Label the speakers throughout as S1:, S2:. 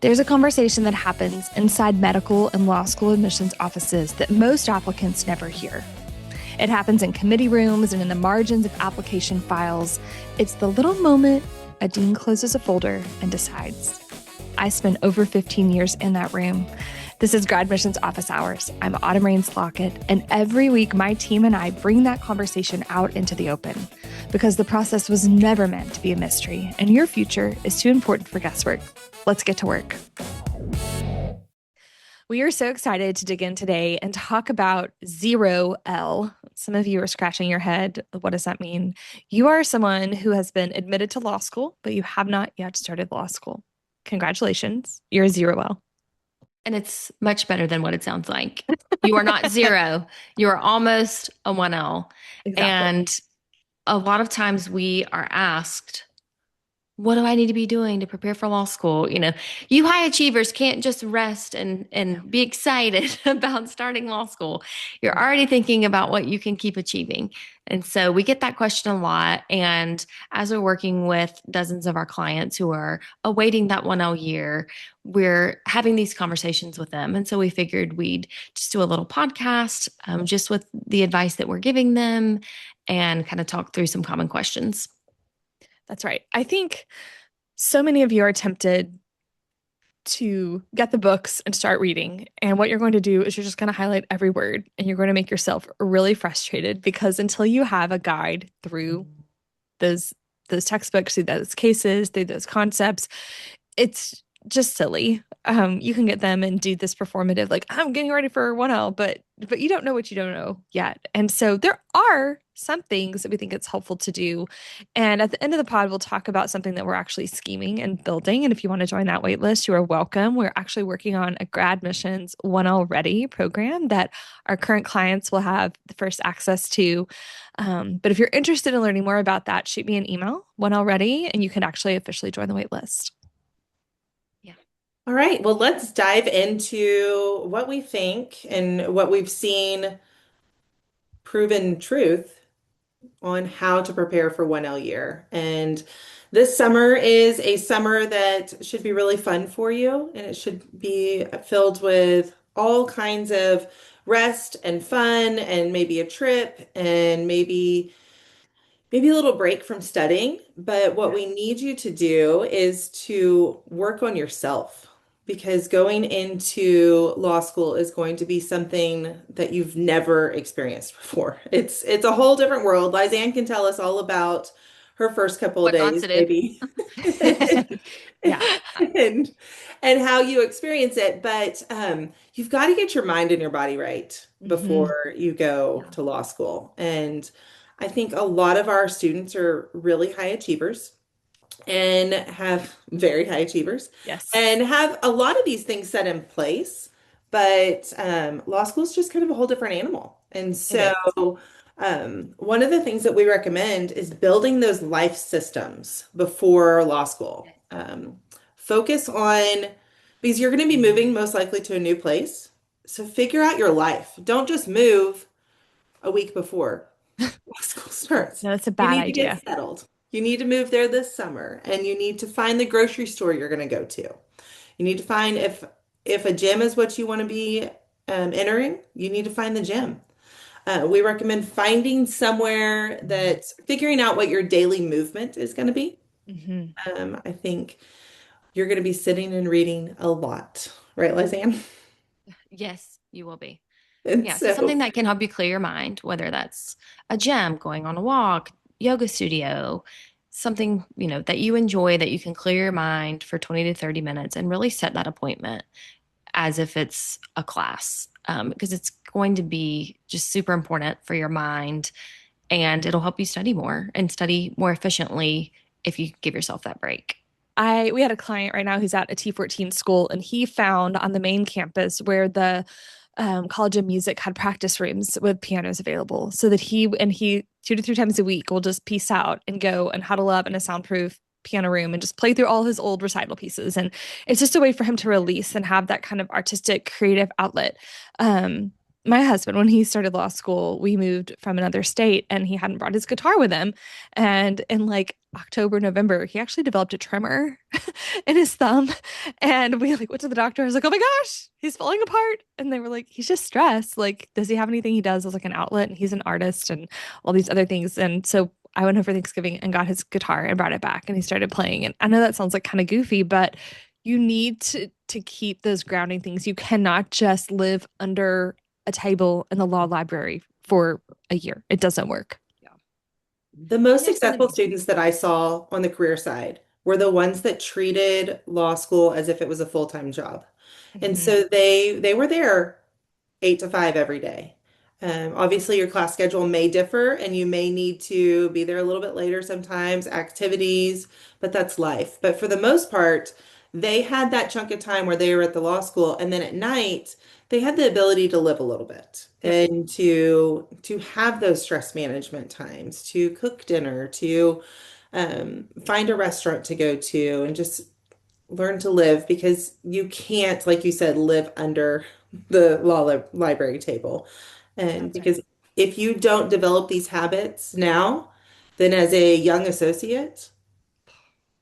S1: There's a conversation that happens inside medical and law school admissions offices that most applicants never hear. It happens in committee rooms and in the margins of application files. It's the little moment a dean closes a folder and decides. I spent over 15 years in that room. This is GradMissions Office Hours. I'm Autumn Rains-Lockett, and every week my team and I bring that conversation out into the open because the process was never meant to be a mystery, and your future is too important for guesswork. Let's get to work. We are so excited to dig in today and talk about 0L. Some of you are scratching your head. What does that mean? You are someone who has been admitted to law school, but you have not yet started law school. Congratulations. You're a 0L.
S2: And it's much better than what it sounds like. You are not 0. You are almost a 1L.
S1: Exactly.
S2: And a lot of times we are asked, what do I need to be doing to prepare for law school? You know, you high achievers can't just rest and be excited about starting law school. You're already thinking about what you can keep achieving. And so we get that question a lot. And as we're working with dozens of our clients who are awaiting that 1L year, we're having these conversations with them. And so we figured we'd just do a little podcast just with the advice that we're giving them and kind of talk through some common questions.
S1: That's right. I think so many of you are tempted to get the books and start reading. And what you're going to do is you're just going to highlight every word and you're going to make yourself really frustrated because until you have a guide through those textbooks, through those cases, through those concepts, it's just silly. You can get them and do this performative, like, I'm getting ready for 1L, but you don't know what you don't know yet. And so there are some things that we think it's helpful to do. And at the end of the pod, we'll talk about something that we're actually scheming and building. And if you want to join that wait list, you are welcome. We're actually working on a GradMissions 1L Ready program that our current clients will have the first access to. But if you're interested in learning more about that, shoot me an email, 1L Ready, and you can actually officially join the wait list.
S3: All right, well, let's dive into what we think and what we've seen proven truth on how to prepare for 1L year. And this summer is a summer that should be really fun for you, and it should be filled with all kinds of rest and fun and maybe a trip and maybe a little break from studying. But what we need you to do is to work on yourself because going into law school is going to be something that you've never experienced before. It's a whole different world. Lizanne can tell us all about her first couple of days, maybe.
S1: Yeah.
S3: and how you experience it. But you've got to get your mind and your body right before you go to law school. And I think a lot of our students are really high achievers and have very high achievers.
S1: Yes.
S3: And have a lot of these things set in place. But law school is just kind of a whole different animal. And so one of the things that we recommend is building those life systems before law school. Focus on, because you're going to be moving most likely to a new place. So figure out your life. Don't just move a week before law school starts.
S1: No, that's a bad idea.
S3: You need to get settled. You need to move there this summer, and you need to find the grocery store you're going to go to. You need to find if a gym is what you want to be entering, you need to find the gym. We recommend finding somewhere that's figuring out what your daily movement is going to be. I think you're going to be sitting and reading a lot, right, Lizanne?
S2: Yes, you will be.
S3: And
S2: so something that can help you clear your mind, whether that's a gym, going on a walk, yoga studio, something, that you enjoy, that you can clear your mind for 20 to 30 minutes and really set that appointment as if it's a class, because it's going to be just super important for your mind, and it'll help you study more and study more efficiently if you give yourself that break.
S1: We had a client right now who's at a T14 school, and he found on the main campus where the College of Music had practice rooms with pianos available, so that he 2 to 3 times a week will just peace out and go and huddle up in a soundproof piano room and just play through all his old recital pieces. And it's just a way for him to release and have that kind of artistic, creative outlet. my husband, when he started law school, we moved from another state and he hadn't brought his guitar with him. And in like October, November, he actually developed a tremor in his thumb. And we like went to the doctor. I was like, oh my gosh, he's falling apart. And they were like, he's just stressed. Like, does he have anything he does as like an outlet? And he's an artist and all these other things. And so I went home for Thanksgiving and got his guitar and brought it back and he started playing. And I know that sounds like kind of goofy, but you need to keep those grounding things. You cannot just live under a table in the law library for a year. It doesn't work. Yeah.
S3: The most
S2: There's something.
S3: successful students that I saw on the career side were the ones that treated law school as if it was a full-time job. And
S1: Mhm.
S3: so they were there 8 to 5 every day. Obviously, your class schedule may differ and you may need to be there a little bit later sometimes, activities, but that's life. But for the most part, they had that chunk of time where they were at the law school, and then at night, they had the ability to live a little bit
S1: Yep.
S3: and to have those stress management times, to cook dinner, to find a restaurant to go to, and just learn to live because you can't, like you said, live under the library table. And
S1: That's right.
S3: because if you don't develop these habits now, then as a young associate,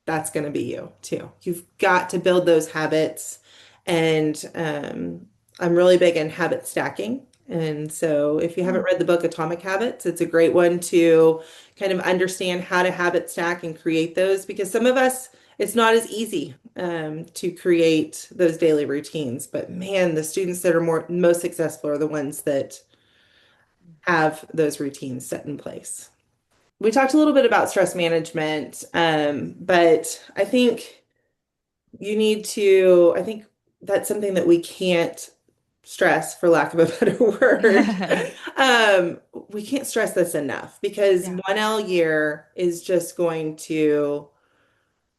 S3: that's going to be you too. You've got to build those habits. And I'm really big in habit stacking. And so if you haven't
S1: Mm.
S3: read the book Atomic Habits, it's a great one to kind of understand how to habit stack and create those because some of us, it's not as easy to create those daily routines. But man, the students that are most successful are the ones that have those routines set in place. We talked a little bit about stress management, but I think that's something that we can't stress, for lack of a better word. Um, we can't stress this enough because
S1: Yeah.
S3: 1L year is just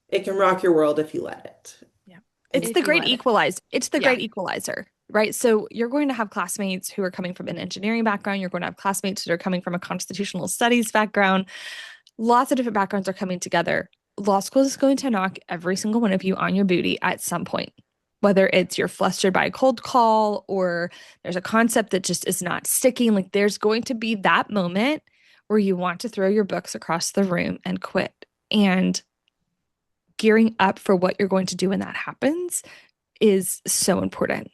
S3: it can rock your world if you let it.
S1: Yeah.
S3: And
S2: If you let it.
S1: It's the
S2: Yeah.
S1: great equalizer, right? So you're going to have classmates who are coming from an engineering background. You're going to have classmates that are coming from a constitutional studies background. Lots of different backgrounds are coming together. Law school is going to knock every single one of you on your booty at some point, whether it's you're flustered by a cold call or there's a concept that just is not sticking. Like there's going to be that moment where you want to throw your books across the room and quit. And gearing up for what you're going to do when that happens is so important.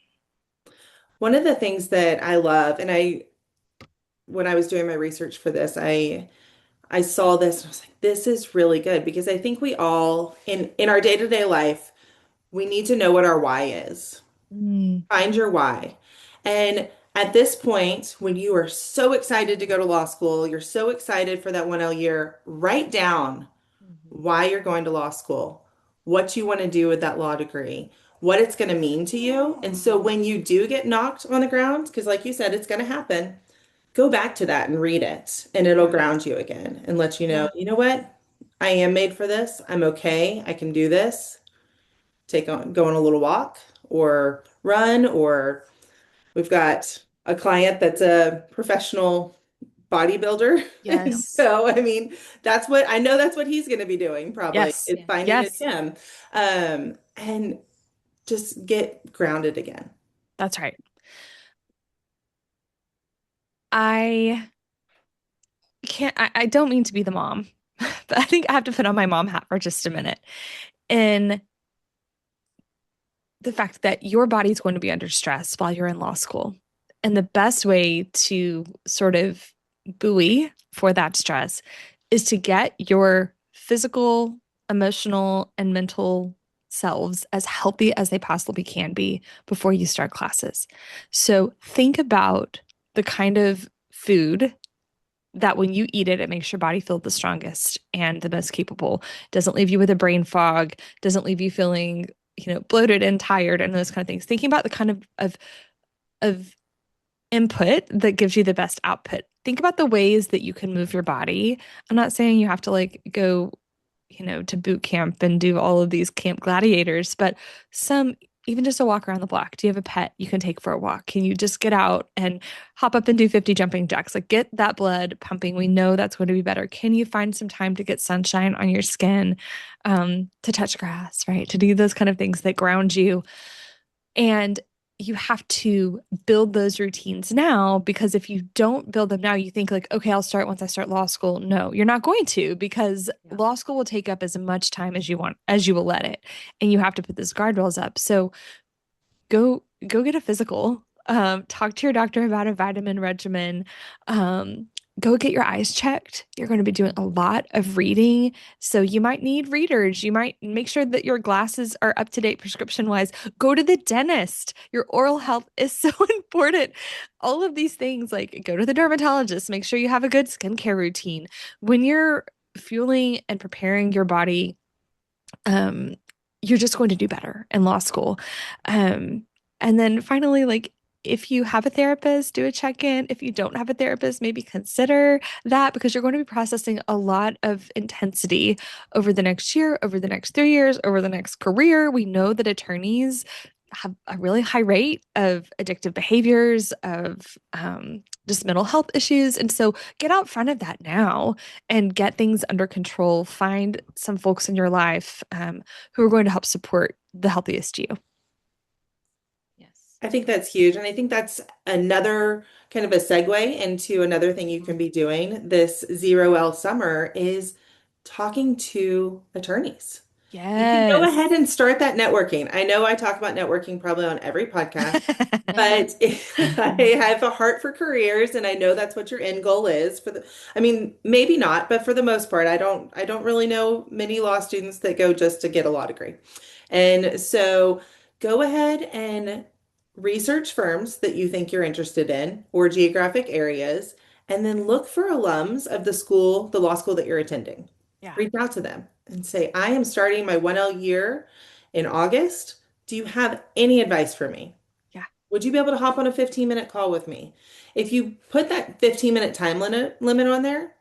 S3: one of the things that I love, and when I was doing my research for this, I saw this and I was like, this is really good because I think we all in our day-to-day life, we need to know what our why is.
S1: Mm.
S3: Find your why. And at this point, when you are so excited to go to law school, you're so excited for that 1L year, write down
S1: Mhm.
S3: why you're going to law school, what you want to do with that law degree, what it's going to mean to you. And so when you do get knocked on the ground, because like you said, it's going to happen, go back to that and read it, and it'll
S1: Yeah.
S3: ground you again and let
S1: Yeah.
S3: you know what? I am made for this. I'm okay. I can do this. Go on a little walk or run, or we've got a client that's a professional bodybuilder. And
S1: Yes.
S3: so, I mean, I know that's what he's going to be doing probably
S1: Yes.
S3: is
S2: Yeah.
S3: finding a
S1: Yes.
S3: gym. And just get grounded again.
S1: That's right. I I don't mean to be the mom, but I think I have to put on my mom hat for just a minute. In the fact that your body's going to be under stress while you're in law school. And the best way to sort of buoy for that stress is to get your physical, emotional, and mental selves as healthy as they possibly can be before you start classes. So think about the kind of food that when you eat it, it makes your body feel the strongest and the most capable. Doesn't leave you with a brain fog, doesn't leave you feeling, bloated and tired and those kind of things. Thinking about the kind of input that gives you the best output. Think about the ways that you can move your body. I'm not saying you have to like go, to boot camp and do all of these camp gladiators, but some even just a walk around the block. Do you have a pet you can take for a walk? Can you just get out and hop up and do 50 jumping jacks? Like get that blood pumping. We know that's going to be better. Can you find some time to get sunshine on your skin, to touch grass, right? To do those kind of things that ground you. And you have to build those routines now, because if you don't build them now, you think like, okay, I'll start once I start law school. No, you're not going to, because
S2: Yeah.
S1: law school will take up as much time as you want, as you will let it. And you have to put those guardrails up. So go get a physical. Talk to your doctor about a vitamin regimen. Um, Go get your eyes checked. You're going to be doing a lot of reading, so you might need readers. You might make sure that your glasses are up to date prescription wise. Go to the dentist. Your oral health is so important. All of these things, like go to the dermatologist, make sure you have a good skincare routine. When you're fueling and preparing your body, um, you're just going to do better in law school. Um, and then finally, like if you have a therapist, do a check-in. If you don't have a therapist, maybe consider that, because you're going to be processing a lot of intensity over the next year, over the next 3 years, over the next career. We know that attorneys have a really high rate of addictive behaviors, of just mental health issues. And so get out front of that now and get things under control. Find some folks in your life who are going to help support the healthiest you.
S2: Yes.
S3: I think that's huge. And I think that's another kind of a segue into another thing you can be doing this 0L summer is talking to attorneys. You can go ahead
S1: Yes.
S3: and start that networking. I know I talk about networking probably on every podcast, but I have a heart for careers and I know that's what your end goal is for the, I mean, maybe not, but for the most part, I don't really know many law students that go just to get a law degree. And so go ahead and research firms that you think you're interested in or geographic areas, and then look for alums of the school, the law school that you're attending.
S1: Yeah.
S3: Reach out to them and say, I am starting my 1L year in August. Do you have any advice for me?
S1: Yeah.
S3: Would you be able to hop on a 15-minute call with me? If you put that 15-minute time limit on there,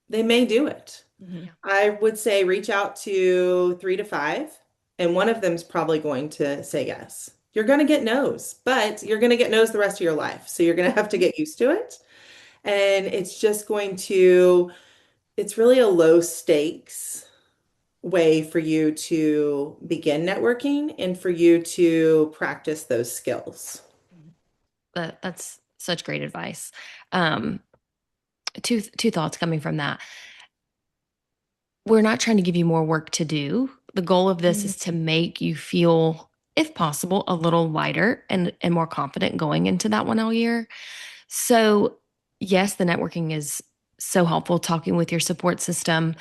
S3: they may do it.
S1: Mhm.
S2: Yeah.
S3: I would say reach out to 3 to 5, and one of them's probably going to say yes. You're going to get no's, but you're going to get no's the rest of your life. So you're going to have to get used to it. And it's just going to, it's really a low stakes way for you to begin networking and for you to practice those skills.
S2: That's such great advice. Um, two thoughts coming from that. We're not trying to give you more work to do. The goal of this is to make you feel, if possible, a little lighter and more confident going into that 1L year. So, yes, the networking is so helpful, talking with your support system,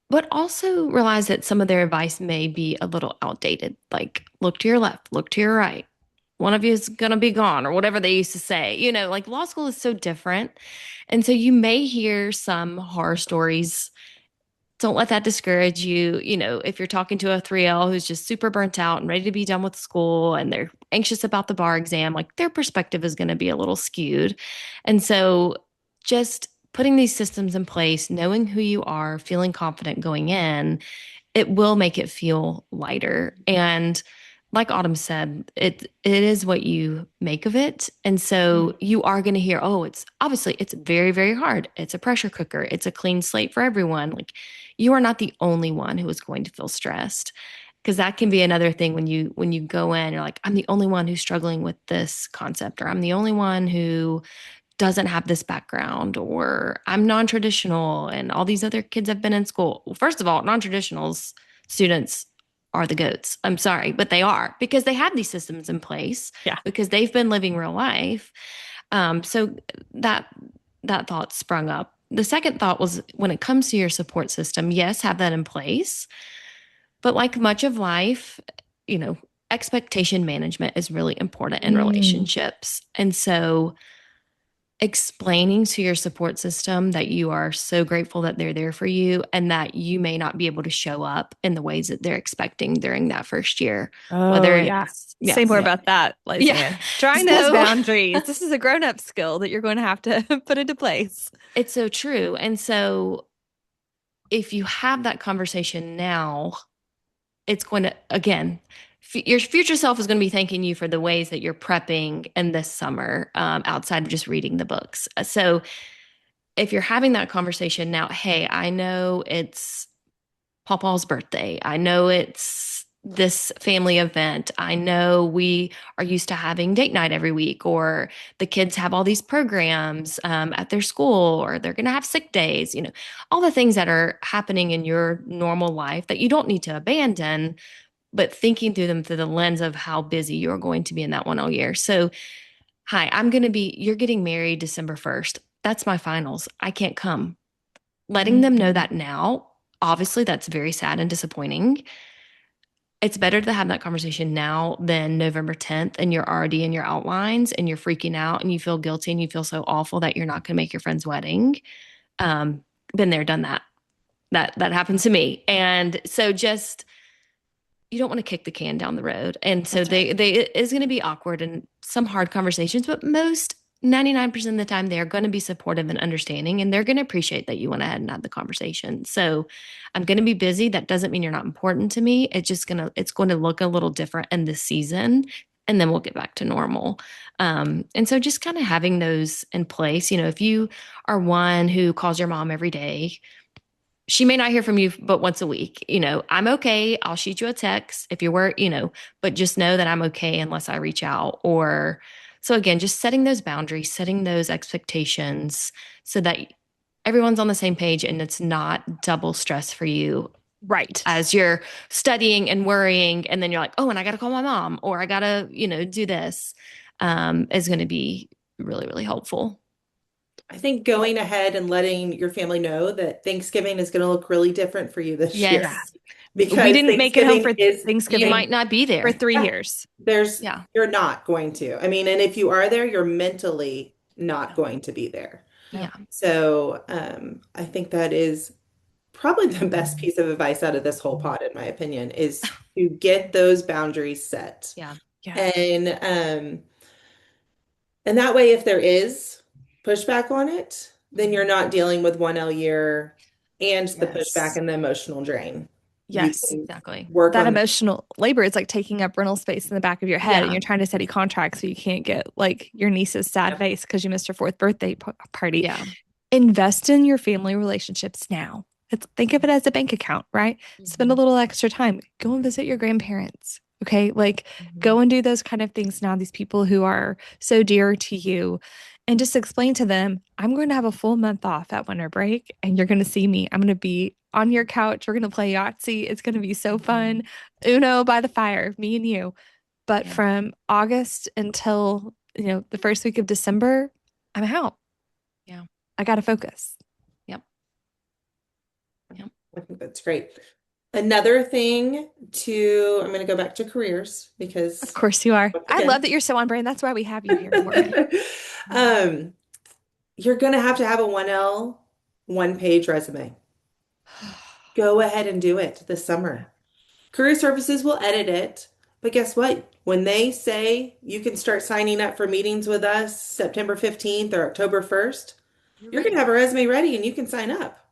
S2: but also realize that some of their advice may be a little outdated. Like, look to your left, look to your right. One of you is going to be gone, or whatever they used to say. Like law school is so different. And so you may hear some horror stories. Don't let that discourage you. If you're talking to a 3L who's just super burnt out and ready to be done with school and they're anxious about the bar exam, like their perspective is going to be a little skewed. And so just putting these systems in place, knowing who you are, feeling confident going in, it will make it feel lighter. And like Autumn said, it is what you make of it. And so you are going to hear, oh, it's very, very hard. It's a pressure cooker. It's a clean slate for everyone. Like you are not the only one who is going to feel stressed. Because that can be another thing when you go in, you're like, I'm the only one who's struggling with this concept, or I'm the only one who doesn't have this background, or I'm non-traditional and all these other kids have been in school. Well, first of all, non-traditionals students are the goats. I'm sorry, but they are, because they have these systems in place,
S1: Yeah.
S2: because they've been living real life. So that thought sprung up. The second thought was, when it comes to your support system, yes, have that in place. But like much of life, you know, expectation management is really important in
S1: Mm.
S2: relationships. And so explaining to your support system that you are so grateful that they're there for you, and that you may not be able to show up in the ways that they're expecting during that first year.
S1: Oh,
S2: Whether
S1: yeah.
S2: it's,
S1: Say
S2: yes.
S1: more
S2: Yeah.
S1: about that,
S2: Yeah.
S1: Lizanne. Drawing those
S2: So
S1: boundaries. This is a grown-up skill that you're going to have to put into place.
S2: it's so true. And so if you have that conversation now, it's going to, again, your future self is going to be thanking you for the ways that you're prepping in this summer, outside of just reading the books. So if you're having that conversation now, hey, I know it's Paul's birthday. I know it's this family event. I know we are used to having date night every week, or the kids have all these programs at their school, or they're going to have sick days, all the things that are happening in your normal life that you don't need to abandon, but thinking through them through the lens of how busy you're going to be in that one whole year. So, hi, you're getting married December 1st. That's my finals. I can't come. Letting them know that now, obviously, that's very sad and disappointing. It's better to have that conversation now than November 10th and you're already in your outlines and you're freaking out and you feel guilty and you feel so awful that you're not going to make your friend's wedding. Um, Been there, done that. That happened to me. And so just you don't want to kick the can down the road. And so
S3: That's right.
S2: they it is going to be awkward and some hard conversations, but most 99% of the time they're going to be supportive and understanding and they're going to appreciate that you went ahead and had the conversation. So I'm going to be busy. That doesn't mean you're not important to me. It's going to look a little different in this season and then we'll get back to normal. And so just kind of having those in place, if you are one who calls your mom every day, she may not hear from you but once a week. I'm okay. I'll shoot you a text if you're where, but just know that I'm okay unless I reach out. Or so again, just setting those boundaries, setting those expectations so that everyone's on the same page and it's not double stress for you
S1: Right.
S2: as you're studying and worrying. And then you're like, oh, and I got to call my mom or I got to, do this is going to be really, really helpful.
S3: I think going ahead and letting your family know that Thanksgiving is going to look really different for you this year
S2: Yes.
S1: We
S3: because
S1: didn't make it home
S3: Thanksgiving
S1: for
S3: is
S2: You
S1: Thanksgiving
S2: might not be
S1: for
S2: there.
S1: 3 years.
S3: there's
S2: Yeah.
S3: you're not going to. I mean, and if you are there, you're mentally not going to be there.
S2: Yeah.
S3: So, I think that is probably the best piece of advice out of this whole pod, in my opinion, is to get those boundaries set.
S2: Yeah.
S1: Yeah.
S3: And that way, if there is pushback on it, then you're not dealing with 1L year and the pushback
S1: Yes.
S3: and the emotional drain. You
S1: Yes.
S3: can
S2: Exactly.
S3: work
S1: That
S3: on that.
S1: emotional labor is like taking up rental space in the back of your head, and
S2: Yeah.
S1: you're trying to study contracts so you can't get like your niece's sad
S3: Yep.
S1: face because you missed her fourth birthday party.
S2: Yeah.
S1: Invest in your family relationships now. Think of it as a bank account, right? Spend a
S2: Mhm.
S1: little extra time. Go and visit your grandparents. Okay. Like
S2: Mhm.
S1: go and do those kind of things now. These people who are so dear to you, and just explain to them, I'm going to have a full month off at winter break, and you're going to see me. I'm going to be on your couch. We're going to play Yahtzee. It's going to be so fun.
S2: Mhm.
S1: Uno by the fire, me and you. But
S2: Yeah.
S1: from August until, the first week of December, I'm out.
S2: Yeah.
S1: I got to focus.
S2: Yep. Yep.
S3: I think that's great. Another thing I'm going to go back to careers
S1: Of
S3: because
S1: course you are.
S3: once
S1: I love
S3: again,
S1: that you're so on brand. That's why we have you here, Morgan.
S3: um, you're going to have a 1L, one-page resume. Go ahead and do it this summer. Career Services will edit it, but guess what? When they say you can start signing up for meetings with us September 15th or October 1st,
S2: You're
S3: you're going to
S2: ready.
S3: have a resume ready and you can sign up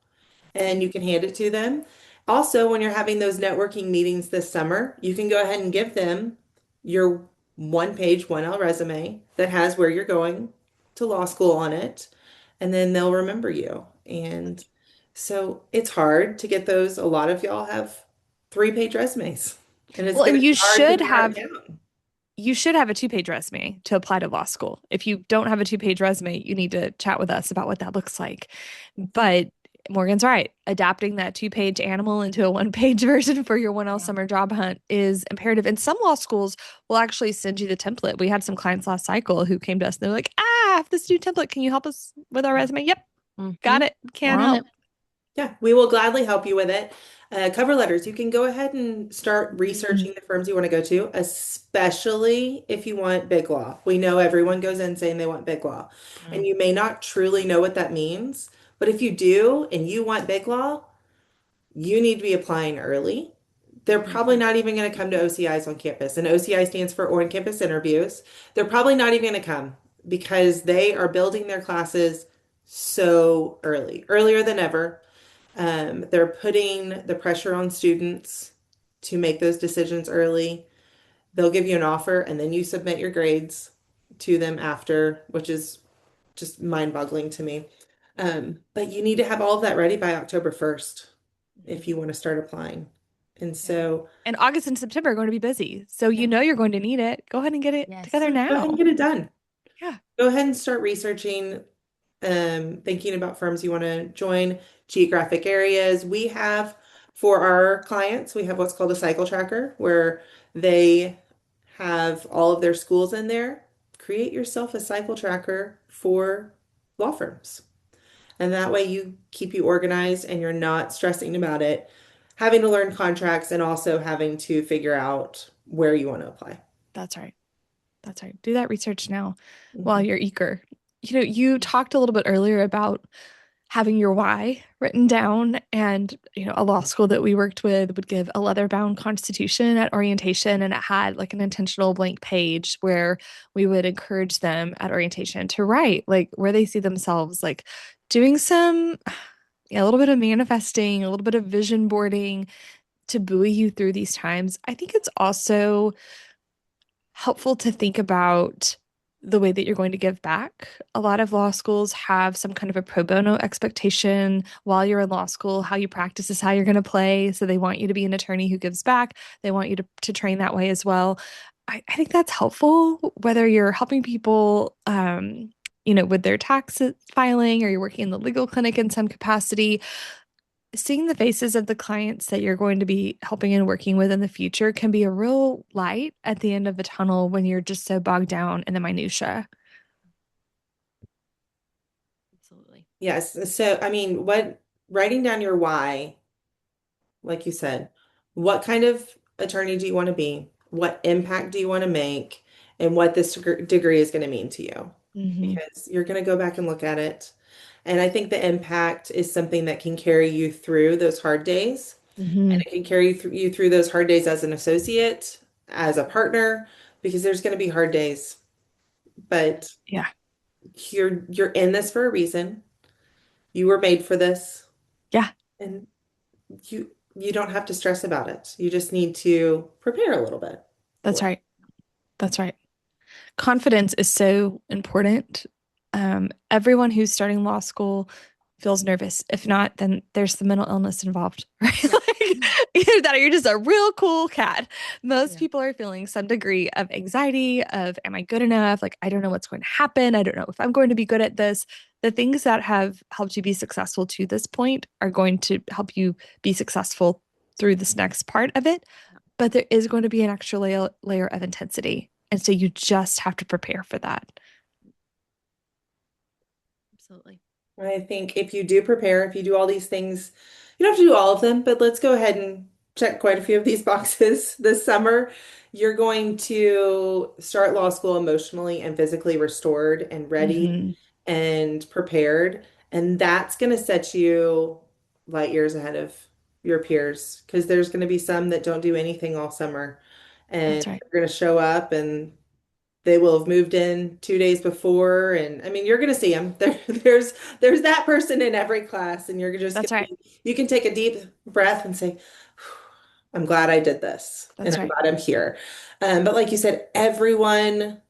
S3: and
S2: Mhm.
S3: you can hand it to them. Also, when you're having those networking meetings this summer, you can go ahead and give them your one page, 1L resume that has where you're going to law school on it, and then they'll remember you. And so it's hard to get those. A lot of y'all have 3-page resumes, and it's
S1: Well,
S3: going
S1: and
S3: to be hard to narrow it down.
S1: you should have a 2-page resume to apply to law school. If you don't have a 2-page resume, you need to chat with us about what that looks like. But Morgan's right. Adapting that 2-page animal into a 1-page version for your 1L
S2: Yeah.
S1: summer job hunt is imperative. And some law schools will actually send you the template. We had some clients last cycle who came to us and they're like, I have this new template. Can you help us with our resume? Yep. Got
S2: Mhm.
S1: it.
S2: We're
S1: Can
S2: on it.
S1: help.
S3: Yeah, we will gladly help you with it. Cover letters, you can go ahead and start researching the firms you want to go to, especially if you want big law. We know everyone goes in saying they want big law, and
S2: Mm.
S3: you may not truly know what that means. But if you do and you want big law, you need to be applying early. They're probably
S2: Mhm.
S3: not even going to come to OCIs on campus, and OCI stands for on campus interviews. They're probably not even going to come because they are building their classes so early, earlier than ever. They're putting the pressure on students to make those decisions early. They'll give you an offer and then you submit your grades to them after, which is just mind-boggling to me. But you need to have all of that ready by October 1st if
S2: Mhm.
S3: you want to start applying. And
S1: Yeah.
S3: so,
S1: And August and September are going to be busy. So you
S3: yeah,
S1: know you're going to need it. Go ahead and get it
S2: Yes.
S1: together
S3: so go ahead and
S1: now.
S3: get it done.
S1: Yeah,
S3: Go ahead and start researching, thinking about firms you want to join, geographic areas. We have, for our clients, we have what's called a cycle tracker where they have all of their schools in there. Create yourself a cycle tracker for law firms. And that way you keep you organized and you're not stressing about it, having to learn contracts and also having to figure out where you want to apply.
S1: that's right. That's right. Do that research now while
S3: Mhm.
S1: you're eager. You talked a little bit earlier about having your why written down, and a law school that we worked with would give a leather-bound constitution at orientation, and it had like an intentional blank page where we would encourage them at orientation to write like where they see themselves like doing some a little bit of manifesting, a little bit of vision boarding to buoy you through these times. I think it's also helpful to think about the way that you're going to give back. A lot of law schools have some kind of a pro bono expectation while you're in law school. How you practice is how you're going to play. So they want you to be an attorney who gives back. They want you to train that way as well. I think that's helpful, whether you're helping people, with their tax filing or you're working in the legal clinic in some capacity. Seeing the faces of the clients that you're going to be helping and working with in the future can be a real light at the end of the tunnel when you're just so bogged down in the minutia.
S2: Absolutely.
S3: Yes. So, I mean, what writing down your why, like you said, what kind of attorney do you want to be? What impact do you want to make? And what this degree is going to mean to you?
S1: Hmm.
S3: Because you're going to go back and look at it. And I think the impact is something that can carry you through those hard days. And
S1: Hmm.
S3: it can carry you through those hard days as an associate, as a partner, because there's going to be hard days. But
S1: Yeah,
S3: you're in this for a reason. You were made for this,
S1: yeah,
S3: and you don't have to stress about it. You just need to prepare a little bit
S1: that's
S3: for
S1: right. That's right. Confidence is so important. Everyone who's starting law school feels nervous. If not, then there's the mental illness involved, right?
S3: it.
S1: Like, either that or you're just a real cool cat. Most
S2: Yeah.
S1: people are feeling some degree of anxiety of, am I good enough? Like, I don't know what's going to happen. I don't know if I'm going to be good at this. The things that have helped you be successful to this point are going to help you be successful through this next part of it. But there is going to be an extra layer of intensity. And so you just have to prepare for that.
S2: Absolutely.
S3: I think if you do prepare, if you do all these things, you don't have to do all of them, but let's go ahead and check quite a few of these boxes this summer. You're going to start law school emotionally and physically restored and ready
S1: Hmm.
S3: and prepared. And that's going to set you light years ahead of your peers because there's going to be some that don't do anything all summer and
S1: That's right.
S3: they're going to show up and they will have moved in 2 days before. And I mean, you're going to see them. There's that person in every class, and you're just going
S1: That's
S3: to
S1: right.
S3: be, you can take a deep breath and say, I'm glad I did this and
S1: That's
S3: I'm
S1: right.
S3: glad I'm here. But like you said, everyone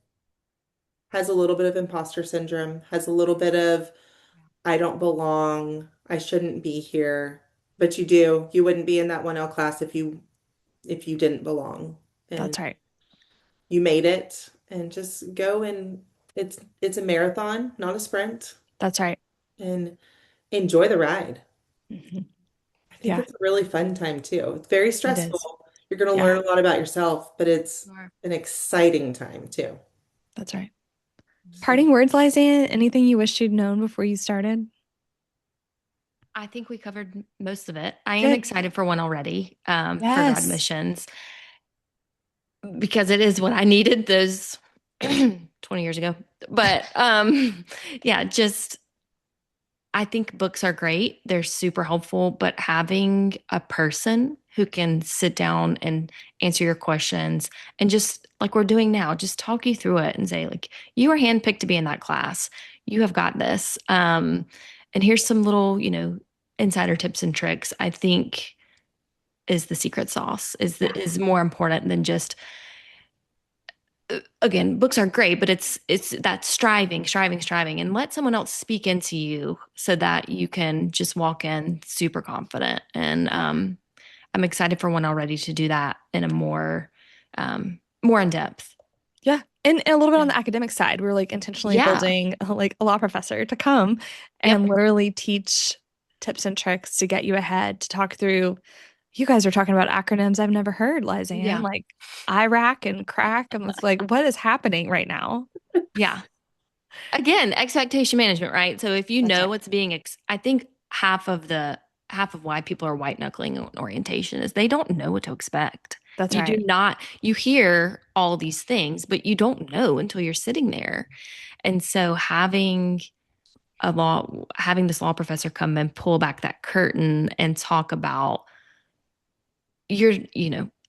S3: has a little bit of imposter syndrome, has a little bit of, I don't belong, I shouldn't be here. But you do. You wouldn't be in that 1L class if you didn't belong. And
S1: That's right.
S3: you made it and just go and it's a marathon, not a sprint,
S1: That's right.
S3: and enjoy the ride.
S1: Hmm.
S3: I think
S1: Yeah,
S3: it's a really fun time too. It's very
S1: it is.
S3: stressful. You're going to
S1: Yeah,
S3: learn a lot about yourself, but it's
S2: Sure.
S3: an exciting time too.
S1: that's right.
S3: So,
S1: Parting words, Lizanne, anything you wish you'd known before you started?
S2: I think we covered most of it. I am
S1: Good.
S2: excited for one already, for Grad
S1: Yes.
S2: Missions because it is what I needed those 20 years ago. But yeah, just I think books are great. They're super helpful, but having a person who can sit down and answer your questions and just like we're doing now, just talk you through it and say, like, you were handpicked to be in that class. You have got this. And here's some little, insider tips and tricks, I think is the secret sauce,
S1: Yeah,
S2: is more important than just again, books are great, but it's that striving, and let someone else speak into you so that you can just walk in super confident. And I'm excited for one already to do that in a more in depth.
S1: Yeah. And a little bit
S2: Yeah.
S1: on the academic side, we're like intentionally
S2: Yeah.
S1: building like a law professor to come and
S2: Yep.
S1: literally teach tips and tricks to get you ahead, to talk through. You guys are talking about acronyms I've never heard, Lizanne,
S2: Yeah.
S1: like IRAC and crack. And it's like, what is happening right now?
S2: Yeah. Again, expectation management, right? So if you
S1: That's
S2: know
S1: right.
S2: what's I think half of why people are white knuckling on orientation is they don't know what to expect.
S1: That's
S2: You do
S1: right.
S2: not, you hear all these things, but you don't know until you're sitting there. And so having this law professor come and pull back that curtain and talk about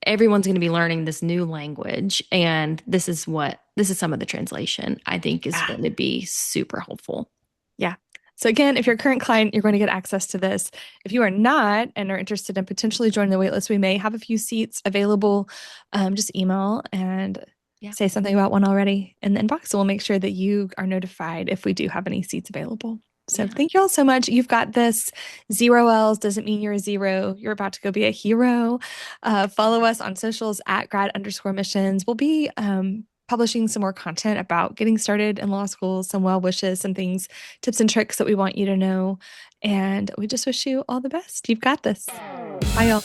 S2: everyone's going to be learning this new language. And this is some of the translation I think is
S1: Yeah.
S2: going to be super helpful.
S1: Yeah. So again, if you're a current client, you're going to get access to this. If you are not and are interested in potentially joining the waitlist, we may have a few seats available. Just email and
S2: Yeah.
S1: say something about one already in the inbox. So we'll make sure that you are notified if we do have any seats available. So
S2: Yeah.
S1: thank you all so much. You've got this. 0Ls doesn't mean you're a zero. You're about to go be a hero. Follow us on socials at grad_missions. We'll be publishing some more content about getting started in law school, some well wishes, some things, tips and tricks that we want you to know. And we just wish you all the best. You've got this. Bye, y'all.